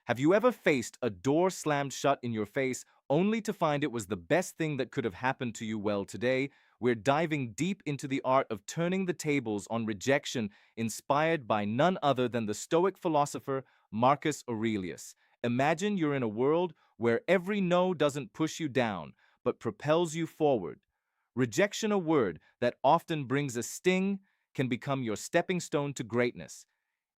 Have you ever faced a door slammed shut in your face only to find it was the best thing that could have happened to you? Well, today, we're diving deep into the art of turning the tables on rejection, inspired by none other than the Stoic philosopher Marcus Aurelius. Imagine you're in a world where every no doesn't push you down, but propels you forward. Rejection, a word that often brings a sting, can become your stepping stone to greatness.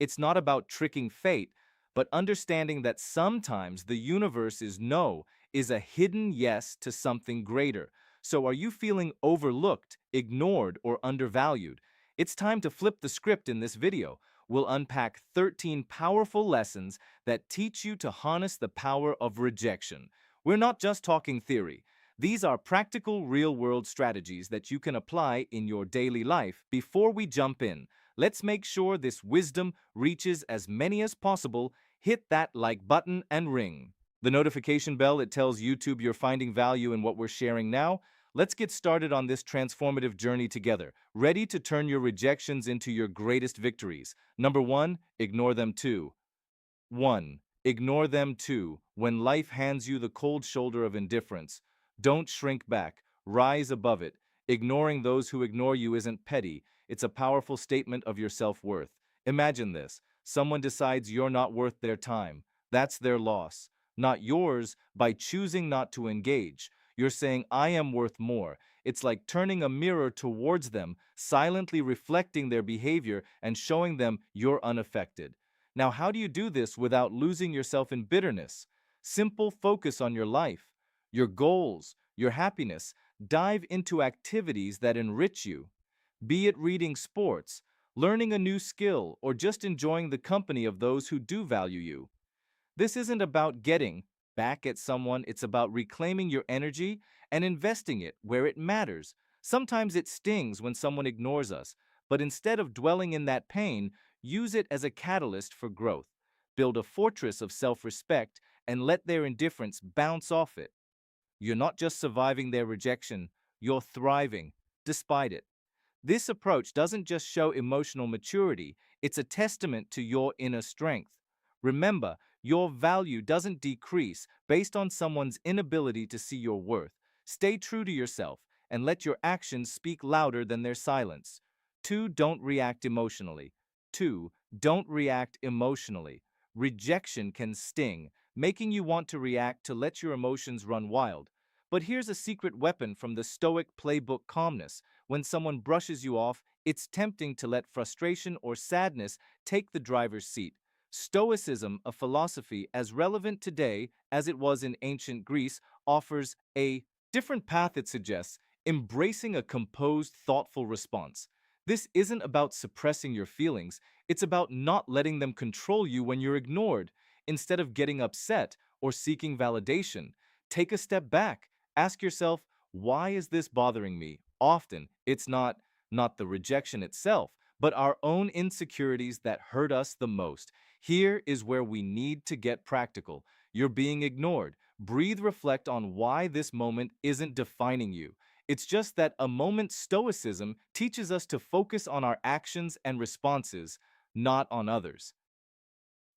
It's not about tricking fate, but understanding that sometimes the universe is no, is a hidden yes to something greater. So are you feeling overlooked, ignored, or undervalued? It's time to flip the script in this video. We'll unpack 13 powerful lessons that teach you to harness the power of rejection. We're not just talking theory. These are practical, real-world strategies that you can apply in your daily life. Before we jump in, let's make sure this wisdom reaches as many as possible. Hit that like button and ring the notification bell. It tells YouTube you're finding value in what we're sharing now. Let's get started on this transformative journey together. Ready to turn your rejections into your greatest victories. Number 1, ignore them too. 1. Ignore them too. When life hands you the cold shoulder of indifference, don't shrink back. Rise above it. Ignoring those who ignore you isn't petty. It's a powerful statement of your self-worth. Imagine this. Someone decides you're not worth their time. That's their loss, not yours. By choosing not to engage, you're saying, I am worth more. It's like turning a mirror towards them, silently reflecting their behavior and showing them you're unaffected. Now, how do you do this without losing yourself in bitterness? Simple: focus on your life, your goals, your happiness. Dive into activities that enrich you, be it reading, sports, learning a new skill, or just enjoying the company of those who do value you. This isn't about getting back at someone, it's about reclaiming your energy and investing it where it matters. Sometimes it stings when someone ignores us, but instead of dwelling in that pain, use it as a catalyst for growth. Build a fortress of self-respect and let their indifference bounce off it. You're not just surviving their rejection, you're thriving despite it. This approach doesn't just show emotional maturity, it's a testament to your inner strength. Remember, your value doesn't decrease based on someone's inability to see your worth. Stay true to yourself and let your actions speak louder than their silence. 2. Don't react emotionally. 2. Don't react emotionally. Rejection can sting, making you want to react, to let your emotions run wild. But here's a secret weapon from the Stoic playbook: calmness. When someone brushes you off, it's tempting to let frustration or sadness take the driver's seat. Stoicism, a philosophy as relevant today as it was in ancient Greece, offers a different path. It suggests embracing a composed, thoughtful response. This isn't about suppressing your feelings, it's about not letting them control you when you're ignored. Instead of getting upset or seeking validation, take a step back. Ask yourself, why is this bothering me? Often, it's not the rejection itself, but our own insecurities that hurt us the most. Here is where we need to get practical. You're being ignored. Breathe, reflect on why this moment isn't defining you. It's just that a moment. Stoicism teaches us to focus on our actions and responses, not on others'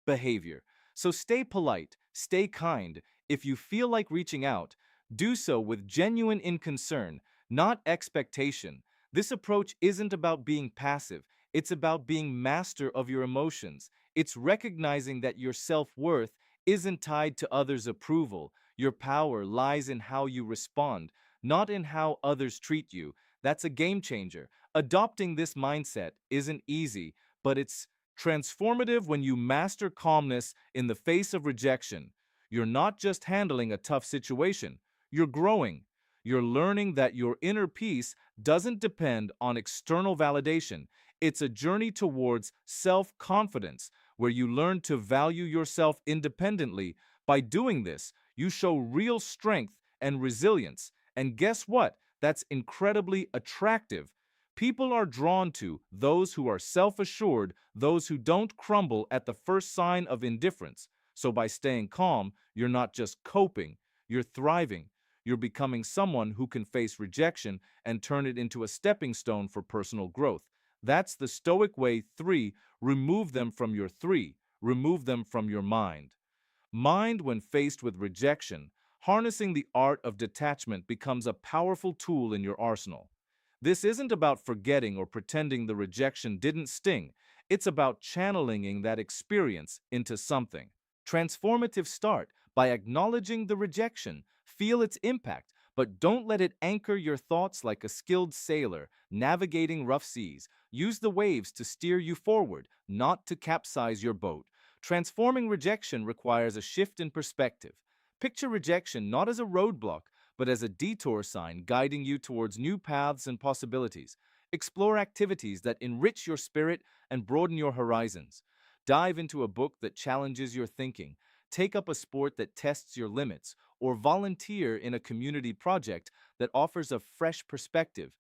behavior. So stay polite, stay kind. If you feel like reaching out, do so with genuine concern, not expectation. This approach isn't about being passive, it's about being master of your emotions. It's recognizing that your self-worth isn't tied to others' approval. Your power lies in how you respond, not in how others treat you. That's a game changer. Adopting this mindset isn't easy, but it's transformative. When you master calmness in the face of rejection, you're not just handling a tough situation, you're growing. You're learning that your inner peace doesn't depend on external validation. It's a journey towards self-confidence, where you learn to value yourself independently. By doing this, you show real strength and resilience. And guess what? That's incredibly attractive. People are drawn to those who are self-assured, those who don't crumble at the first sign of indifference. So by staying calm, you're not just coping, you're thriving. You're becoming someone who can face rejection and turn it into a stepping stone for personal growth. That's the Stoic way. 3. Remove them from your mind. Mind, when faced with rejection, harnessing the art of detachment becomes a powerful tool in your arsenal. This isn't about forgetting or pretending the rejection didn't sting. It's about channeling that experience into something transformative. Start by acknowledging the rejection, feel its impact, but don't let it anchor your thoughts. Like a skilled sailor navigating rough seas, use the waves to steer you forward, not to capsize your boat. Transforming rejection requires a shift in perspective. Picture rejection not as a roadblock, but as a detour sign guiding you towards new paths and possibilities. Explore activities that enrich your spirit and broaden your horizons. Dive into a book that challenges your thinking. Take up a sport that tests your limits, or volunteer in a community project that offers a fresh perspective.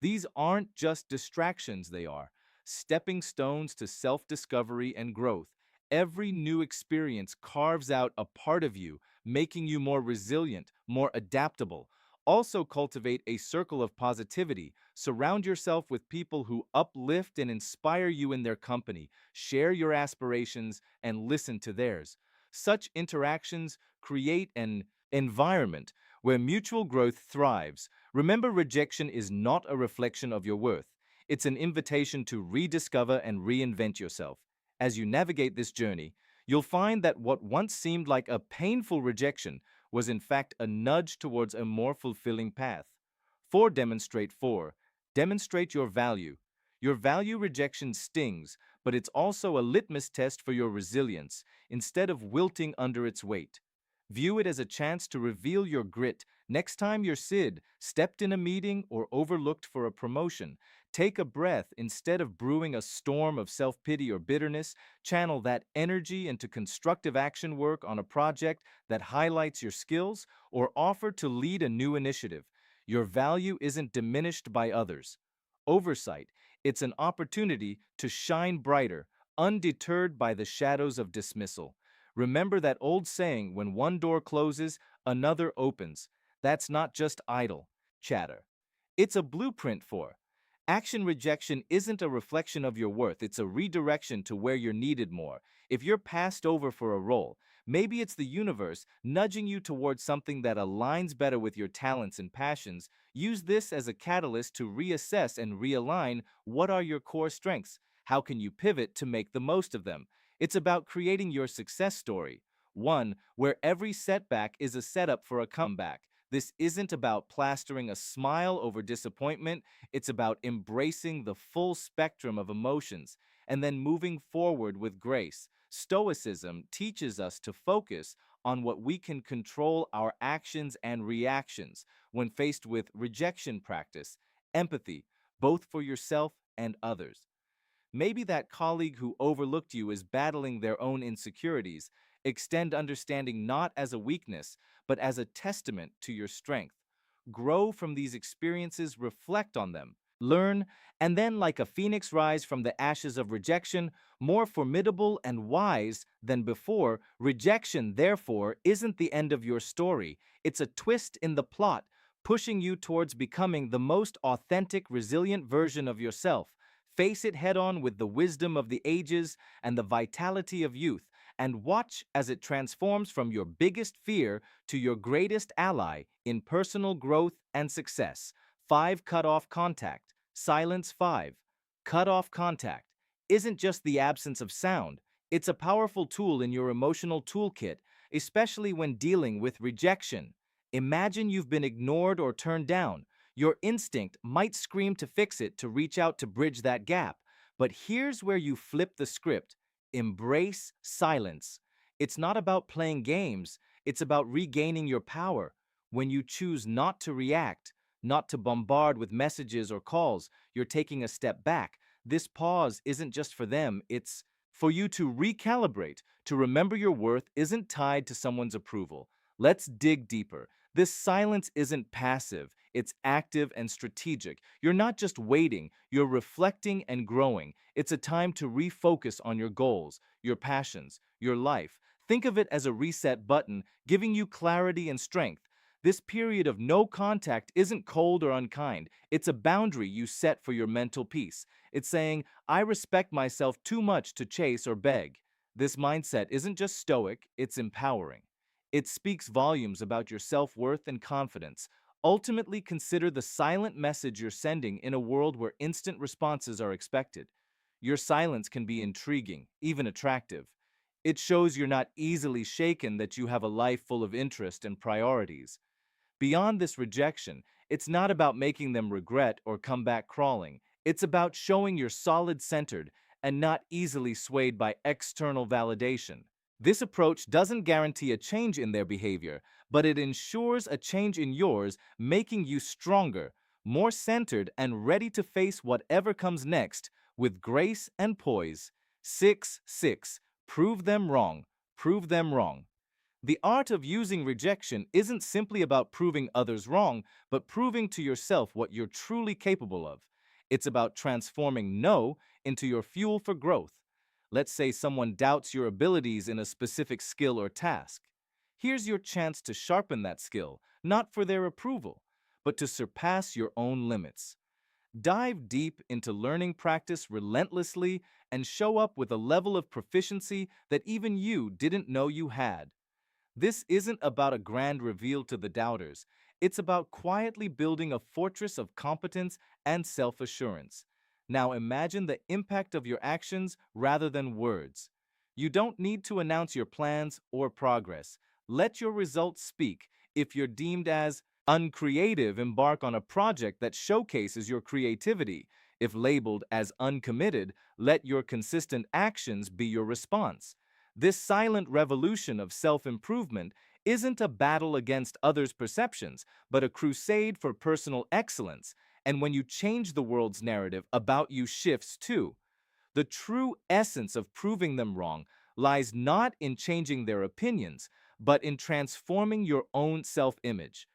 These aren't just distractions, they are stepping stones to self-discovery and growth. Every new experience carves out a part of you, making you more resilient, more adaptable. Also, cultivate a circle of positivity. Surround yourself with people who uplift and inspire you in their company. Share your aspirations and listen to theirs. Such interactions create an environment where mutual growth thrives. Remember, rejection is not a reflection of your worth. It's an invitation to rediscover and reinvent yourself. As you navigate this journey, you'll find that what once seemed like a painful rejection was in fact a nudge towards a more fulfilling path. 4. Demonstrate your value. Your value rejection stings, but it's also a litmus test for your resilience. Instead of wilting under its weight, view it as a chance to reveal your grit. Next time you're stepped in a meeting or overlooked for a promotion, take a breath. Instead of brewing a storm of self-pity or bitterness, channel that energy into constructive action. Work on a project that highlights your skills or offer to lead a new initiative. Your value isn't diminished by others' oversight. It's an opportunity to shine brighter, undeterred by the shadows of dismissal. Remember that old saying, when one door closes, another opens. That's not just idle chatter. It's a blueprint for action. Rejection isn't a reflection of your worth, it's a redirection to where you're needed more. If you're passed over for a role, maybe it's the universe nudging you towards something that aligns better with your talents and passions. Use this as a catalyst to reassess and realign. What are your core strengths? How can you pivot to make the most of them? It's about creating your success story, one where every setback is a setup for a comeback. This isn't about plastering a smile over disappointment, it's about embracing the full spectrum of emotions and then moving forward with grace. Stoicism teaches us to focus on what we can control, our actions and reactions when faced with rejection. Practice empathy, both for yourself and others. Maybe that colleague who overlooked you is battling their own insecurities. Extend understanding not as a weakness, but as a testament to your strength. Grow from these experiences, reflect on them, learn, and then, like a phoenix, rise from the ashes of rejection, more formidable and wise than before. Rejection, therefore, isn't the end of your story. It's a twist in the plot, pushing you towards becoming the most authentic, resilient version of yourself. Face it head on with the wisdom of the ages and the vitality of youth, and watch as it transforms from your biggest fear to your greatest ally in personal growth and success. 5. Cut off contact. Silence. 5. Cut off contact isn't just the absence of sound, it's a powerful tool in your emotional toolkit, especially when dealing with rejection. Imagine you've been ignored or turned down. Your instinct might scream to fix it, to reach out to bridge that gap. But here's where you flip the script. Embrace silence. It's not about playing games, it's about regaining your power. When you choose not to react, not to bombard with messages or calls, you're taking a step back. This pause isn't just for them, it's for you to recalibrate, to remember your worth isn't tied to someone's approval. Let's dig deeper. This silence isn't passive, it's active and strategic. You're not just waiting, you're reflecting and growing. It's a time to refocus on your goals, your passions, your life. Think of it as a reset button, giving you clarity and strength. This period of no contact isn't cold or unkind. It's a boundary you set for your mental peace. It's saying, I respect myself too much to chase or beg. This mindset isn't just stoic, it's empowering. It speaks volumes about your self-worth and confidence. Ultimately, consider the silent message you're sending in a world where instant responses are expected. Your silence can be intriguing, even attractive. It shows you're not easily shaken, that you have a life full of interest and priorities. Beyond this rejection, it's not about making them regret or come back crawling. It's about showing you're solid-centered and not easily swayed by external validation. This approach doesn't guarantee a change in their behavior, but it ensures a change in yours, making you stronger, more centered, and ready to face whatever comes next with grace and poise. 6. Prove them wrong. Prove them wrong. The art of using rejection isn't simply about proving others wrong, but proving to yourself what you're truly capable of. It's about transforming no into your fuel for growth. Let's say someone doubts your abilities in a specific skill or task. Here's your chance to sharpen that skill, not for their approval, but to surpass your own limits. Dive deep into learning practice relentlessly and show up with a level of proficiency that even you didn't know you had. This isn't about a grand reveal to the doubters. It's about quietly building a fortress of competence and self-assurance. Now imagine the impact of your actions rather than words. You don't need to announce your plans or progress. Let your results speak. If you're deemed as uncreative, embark on a project that showcases your creativity. If labeled as uncommitted, let your consistent actions be your response. This silent revolution of self-improvement isn't a battle against others' perceptions, but a crusade for personal excellence. And when you change the world's narrative about you shifts too. The true essence of proving them wrong lies not in changing their opinions, but in transforming your own self-image.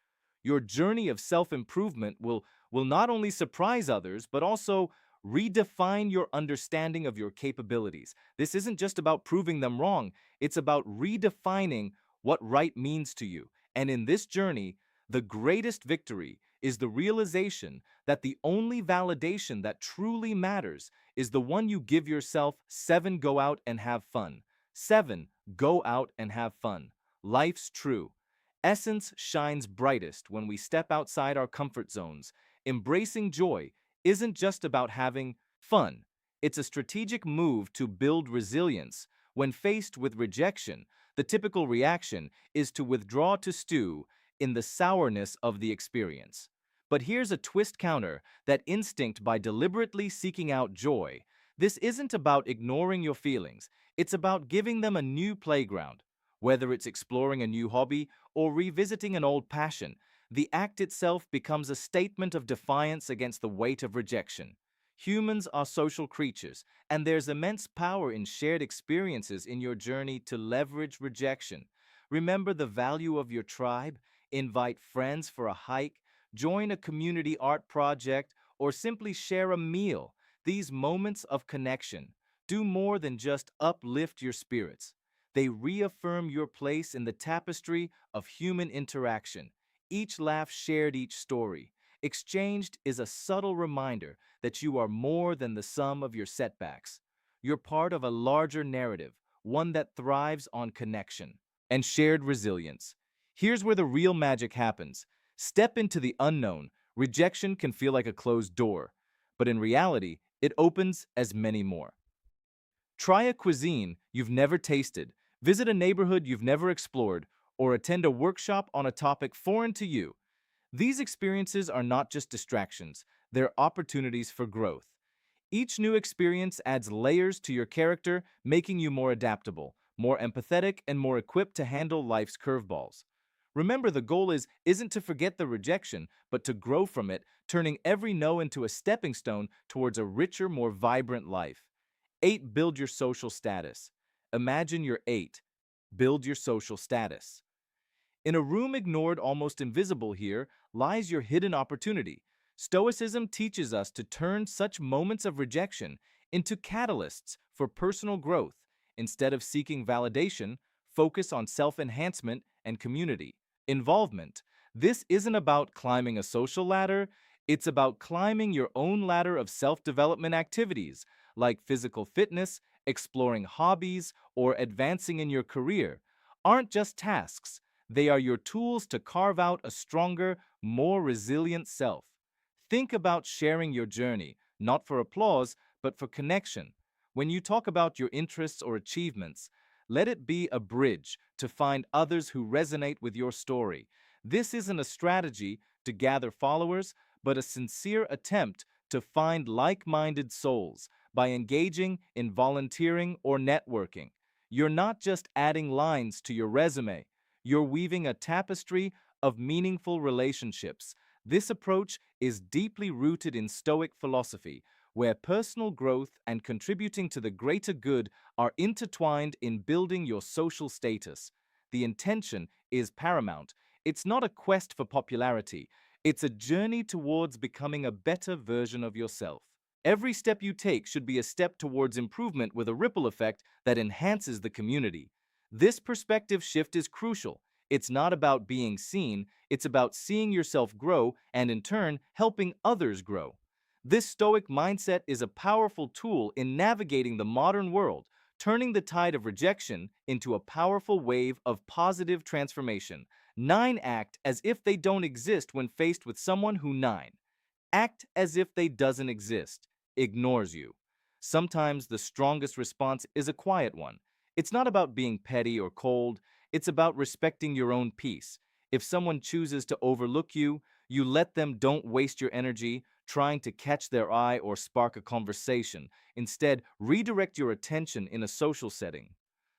Your journey of self-improvement will not only surprise others, but also redefine your understanding of your capabilities. This isn't just about proving them wrong, it's about redefining what right means to you. And in this journey, the greatest victory is the realization that the only validation that truly matters is the one you give yourself. 7. Go out and have fun. 7. Go out and have fun. Life's true essence shines brightest when we step outside our comfort zones. Embracing joy isn't just about having fun. It's a strategic move to build resilience. When faced with rejection, the typical reaction is to withdraw, to stew in the sourness of the experience. But here's a twist counter that instinct by deliberately seeking out joy. This isn't about ignoring your feelings, it's about giving them a new playground. Whether it's exploring a new hobby or revisiting an old passion, the act itself becomes a statement of defiance against the weight of rejection. Humans are social creatures, and there's immense power in shared experiences. In your journey to leverage rejection, remember the value of your tribe. Invite friends for a hike, join a community art project, or simply share a meal. These moments of connection do more than just uplift your spirits. They reaffirm your place in the tapestry of human interaction. Each laugh shared, each story exchanged is a subtle reminder that you are more than the sum of your setbacks. You're part of a larger narrative, one that thrives on connection and shared resilience. Here's where the real magic happens. Step into the unknown. Rejection can feel like a closed door, but in reality, it opens as many more. Try a cuisine you've never tasted, visit a neighborhood you've never explored, or attend a workshop on a topic foreign to you. These experiences are not just distractions, they're opportunities for growth. Each new experience adds layers to your character, making you more adaptable, more empathetic, and more equipped to handle life's curveballs. Remember, the goal isn't to forget the rejection, but to grow from it, turning every no into a stepping stone towards a richer, more vibrant life. 8. Build your social status. Imagine you're 8. Build your social status. In a room ignored, almost invisible, here lies your hidden opportunity. Stoicism teaches us to turn such moments of rejection into catalysts for personal growth. Instead of seeking validation, focus on self-enhancement and community involvement. This isn't about climbing a social ladder, it's about climbing your own ladder of self-development activities like physical fitness, exploring hobbies, or advancing in your career aren't just tasks. They are your tools to carve out a stronger, more resilient self. Think about sharing your journey, not for applause, but for connection. When you talk about your interests or achievements, let it be a bridge to find others who resonate with your story. This isn't a strategy to gather followers, but a sincere attempt to find like-minded souls by engaging in volunteering or networking. You're not just adding lines to your resume, you're weaving a tapestry of meaningful relationships. This approach is deeply rooted in Stoic philosophy, where personal growth and contributing to the greater good are intertwined in building your social status. The intention is paramount. It's not a quest for popularity, it's a journey towards becoming a better version of yourself. Every step you take should be a step towards improvement with a ripple effect that enhances the community. This perspective shift is crucial. It's not about being seen, it's about seeing yourself grow and in turn helping others grow. This Stoic mindset is a powerful tool in navigating the modern world, turning the tide of rejection into a powerful wave of positive transformation. 9 act as if they don't exist when faced with someone who 9 act as if they doesn't exist, ignores you. Sometimes the strongest response is a quiet one. It's not about being petty or cold, it's about respecting your own peace. If someone chooses to overlook you, you let them. Don't waste your energy trying to catch their eye or spark a conversation. Instead, redirect your attention in a social setting.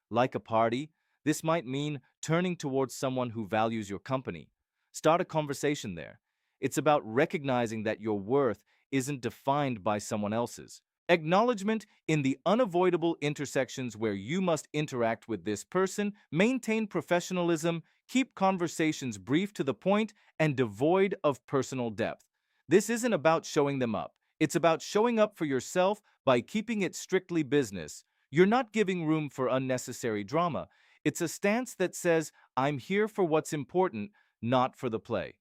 Like a party, this might mean turning towards someone who values your company. Start a conversation there. It's about recognizing that your worth isn't defined by someone else's. Acknowledgement in the unavoidable intersections where you must interact with this person, maintain professionalism, keep conversations brief to the point, and devoid of personal depth. This isn't about showing them up. It's about showing up for yourself by keeping it strictly business. You're not giving room for unnecessary drama. It's a stance that says, I'm here for what's important, not for the play.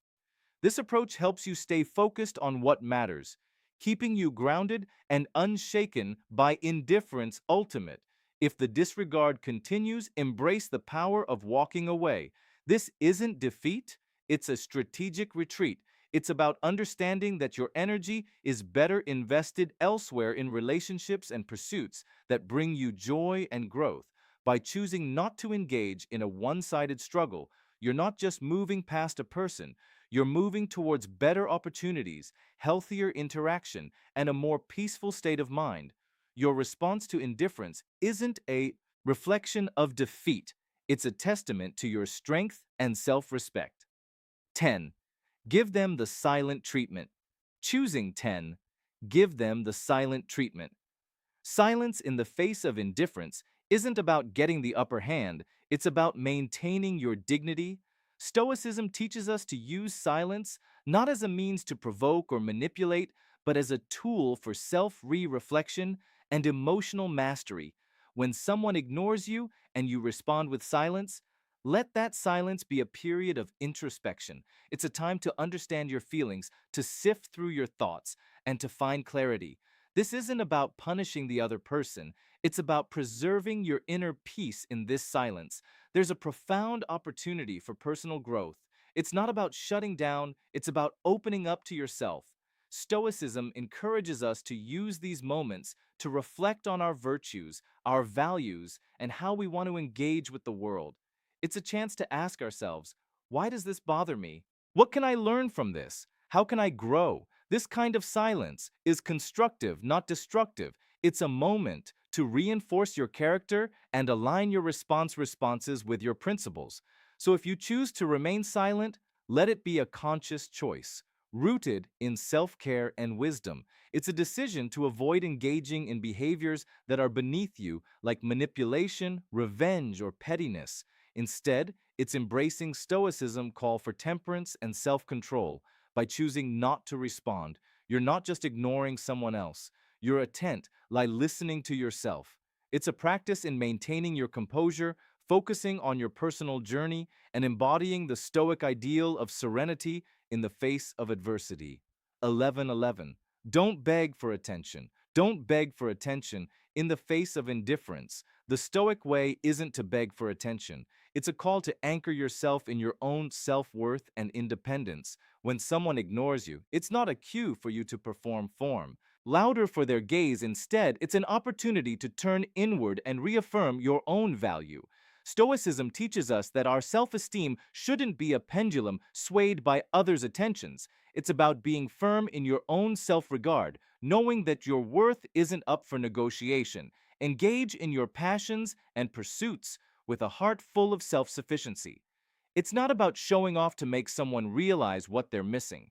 This approach helps you stay focused on what matters, keeping you grounded and unshaken by indifference ultimate. If the disregard continues, embrace the power of walking away. This isn't defeat, it's a strategic retreat. It's about understanding that your energy is better invested elsewhere in relationships and pursuits that bring you joy and growth. By choosing not to engage in a one-sided struggle, you're not just moving past a person, you're moving towards better opportunities, healthier interaction, and a more peaceful state of mind. Your response to indifference isn't a reflection of defeat. It's a testament to your strength and self-respect. 10. Give them the silent treatment. Choosing 10. Give them the silent treatment. Silence in the face of indifference isn't about getting the upper hand, it's about maintaining your dignity. Stoicism teaches us to use silence not as a means to provoke or manipulate, but as a tool for self-reflection and emotional mastery. When someone ignores you and you respond with silence, let that silence be a period of introspection. It's a time to understand your feelings, to sift through your thoughts, and to find clarity. This isn't about punishing the other person. It's about preserving your inner peace in this silence. There's a profound opportunity for personal growth. It's not about shutting down, it's about opening up to yourself. Stoicism encourages us to use these moments to reflect on our virtues, our values, and how we want to engage with the world. It's a chance to ask ourselves, why does this bother me? What can I learn from this? How can I grow? This kind of silence is constructive, not destructive. It's a moment to reinforce your character and align your responses with your principles. So if you choose to remain silent, let it be a conscious choice, rooted in self-care and wisdom. It's a decision to avoid engaging in behaviors that are beneath you, like manipulation, revenge, or pettiness. Instead, it's embracing Stoicism call for temperance and self-control. By choosing not to respond, you're not just ignoring someone else. You're attent, like listening to yourself. It's a practice in maintaining your composure, focusing on your personal journey, and embodying the Stoic ideal of serenity in the face of adversity. 11:11. Don't beg for attention. Don't beg for attention in the face of indifference. The Stoic way isn't to beg for attention. It's a call to anchor yourself in your own self-worth and independence. When someone ignores you, it's not a cue for you to perform form. Louder for their gaze, instead, it's an opportunity to turn inward and reaffirm your own value. Stoicism teaches us that our self-esteem shouldn't be a pendulum swayed by others' attentions. It's about being firm in your own self-regard, knowing that your worth isn't up for negotiation. Engage in your passions and pursuits with a heart full of self-sufficiency. It's not about showing off to make someone realize what they're missing.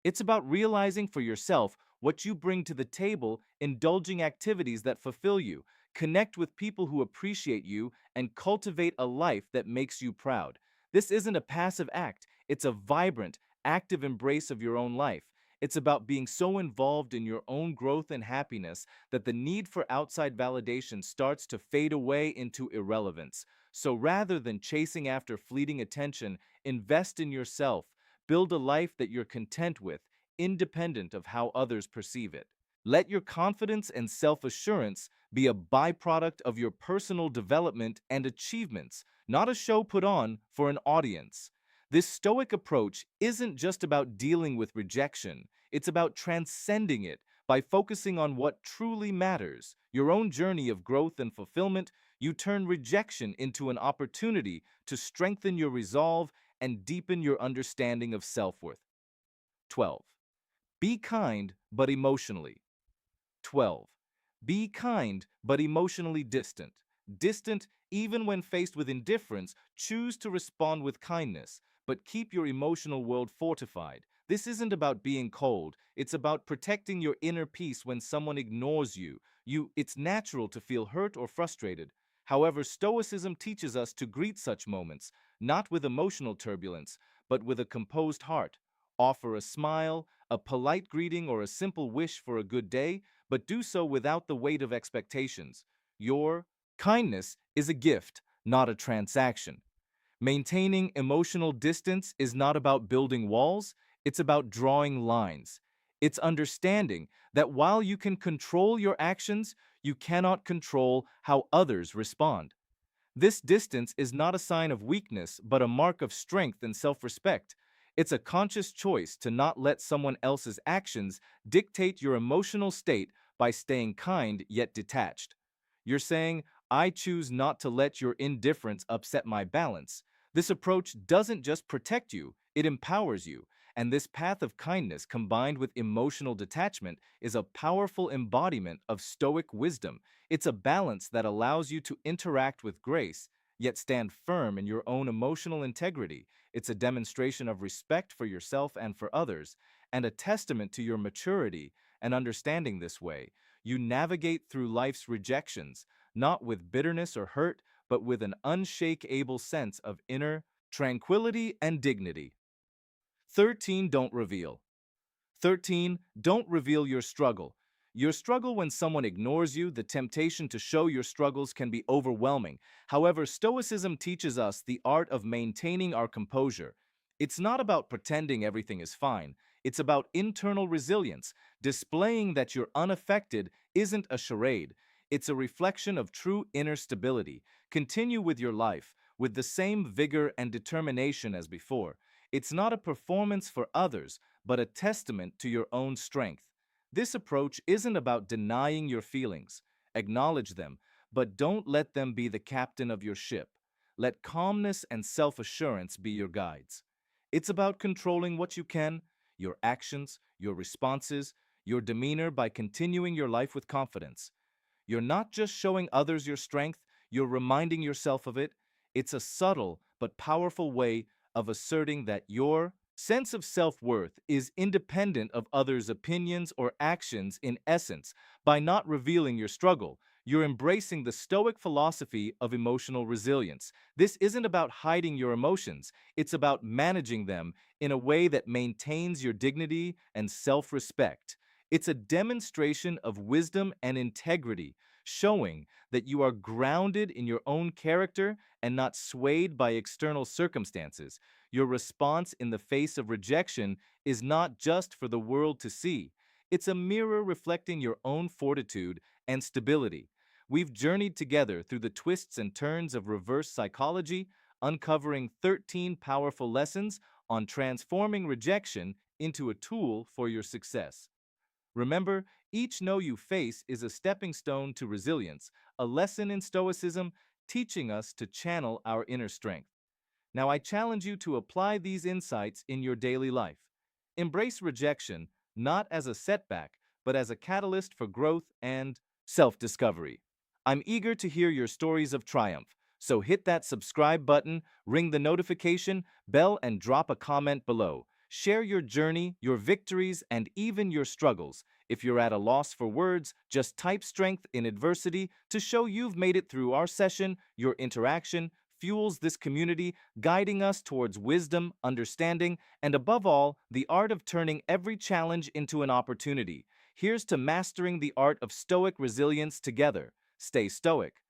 It's about realizing for yourself what you bring to the table, indulging activities that fulfill you, connect with people who appreciate you, and cultivate a life that makes you proud. This isn't a passive act, it's a vibrant, active embrace of your own life. It's about being so involved in your own growth and happiness that the need for outside validation starts to fade away into irrelevance. So rather than chasing after fleeting attention, invest in yourself. Build a life that you're content with, independent of how others perceive it. Let your confidence and self-assurance be a byproduct of your personal development and achievements, not a show put on for an audience. This Stoic approach isn't just about dealing with rejection, it's about transcending it by focusing on what truly matters, your own journey of growth and fulfillment. You turn rejection into an opportunity to strengthen your resolve and deepen your understanding of self-worth. 12. Be kind, but emotionally. 12. Be kind, but emotionally distant. Distant even when faced with indifference, choose to respond with kindness, but keep your emotional world fortified. This isn't about being cold, it's about protecting your inner peace when someone ignores you. It's natural to feel hurt or frustrated. However, Stoicism teaches us to greet such moments, not with emotional turbulence, but with a composed heart. Offer a smile, a polite greeting, or a simple wish for a good day, but do so without the weight of expectations. Your kindness is a gift, not a transaction. Maintaining emotional distance is not about building walls, it's about drawing lines. It's understanding that while you can control your actions, you cannot control how others respond. This distance is not a sign of weakness, but a mark of strength and self-respect. It's a conscious choice to not let someone else's actions dictate your emotional state by staying kind yet detached. You're saying, I choose not to let your indifference upset my balance. This approach doesn't just protect you, it empowers you. And this path of kindness combined with emotional detachment is a powerful embodiment of Stoic wisdom. It's a balance that allows you to interact with grace, yet stand firm in your own emotional integrity. It's a demonstration of respect for yourself and for others, and a testament to your maturity and understanding. This way, you navigate through life's rejections, not with bitterness or hurt, but with an unshakable sense of inner tranquility and dignity. 13. Don't reveal. 13. Don't reveal your struggle. Your struggle when someone ignores you, the temptation to show your struggles can be overwhelming. However, Stoicism teaches us the art of maintaining our composure. It's not about pretending everything is fine. It's about internal resilience, displaying that you're unaffected isn't a charade. It's a reflection of true inner stability. Continue with your life with the same vigor and determination as before. It's not a performance for others, but a testament to your own strength. This approach isn't about denying your feelings. Acknowledge them, but don't let them be the captain of your ship. Let calmness and self-assurance be your guides. It's about controlling what you can, your actions, your responses, your demeanor by continuing your life with confidence. You're not just showing others your strength, you're reminding yourself of it. It's a subtle but powerful way of asserting that your sense of self-worth is independent of others' opinions or actions. In essence, by not revealing your struggle, you're embracing the Stoic philosophy of emotional resilience. This isn't about hiding your emotions, it's about managing them in a way that maintains your dignity and self-respect. It's a demonstration of wisdom and integrity, showing that you are grounded in your own character and not swayed by external circumstances. Your response in the face of rejection is not just for the world to see. It's a mirror reflecting your own fortitude and stability. We've journeyed together through the twists and turns of reverse psychology, uncovering 13 powerful lessons on transforming rejection into a tool for your success. Remember, each no you face is a stepping stone to resilience, a lesson in Stoicism teaching us to channel our inner strength. Now, I challenge you to apply these insights in your daily life. Embrace rejection not as a setback, but as a catalyst for growth and self-discovery. I'm eager to hear your stories of triumph, so hit that subscribe button, ring the notification bell, and drop a comment below. Share your journey, your victories, and even your struggles. If you're at a loss for words, just type strength in adversity to show you've made it through our session. Your interaction fuels this community, guiding us towards wisdom, understanding, and above all, the art of turning every challenge into an opportunity. Here's to mastering the art of stoic resilience together. Stay stoic.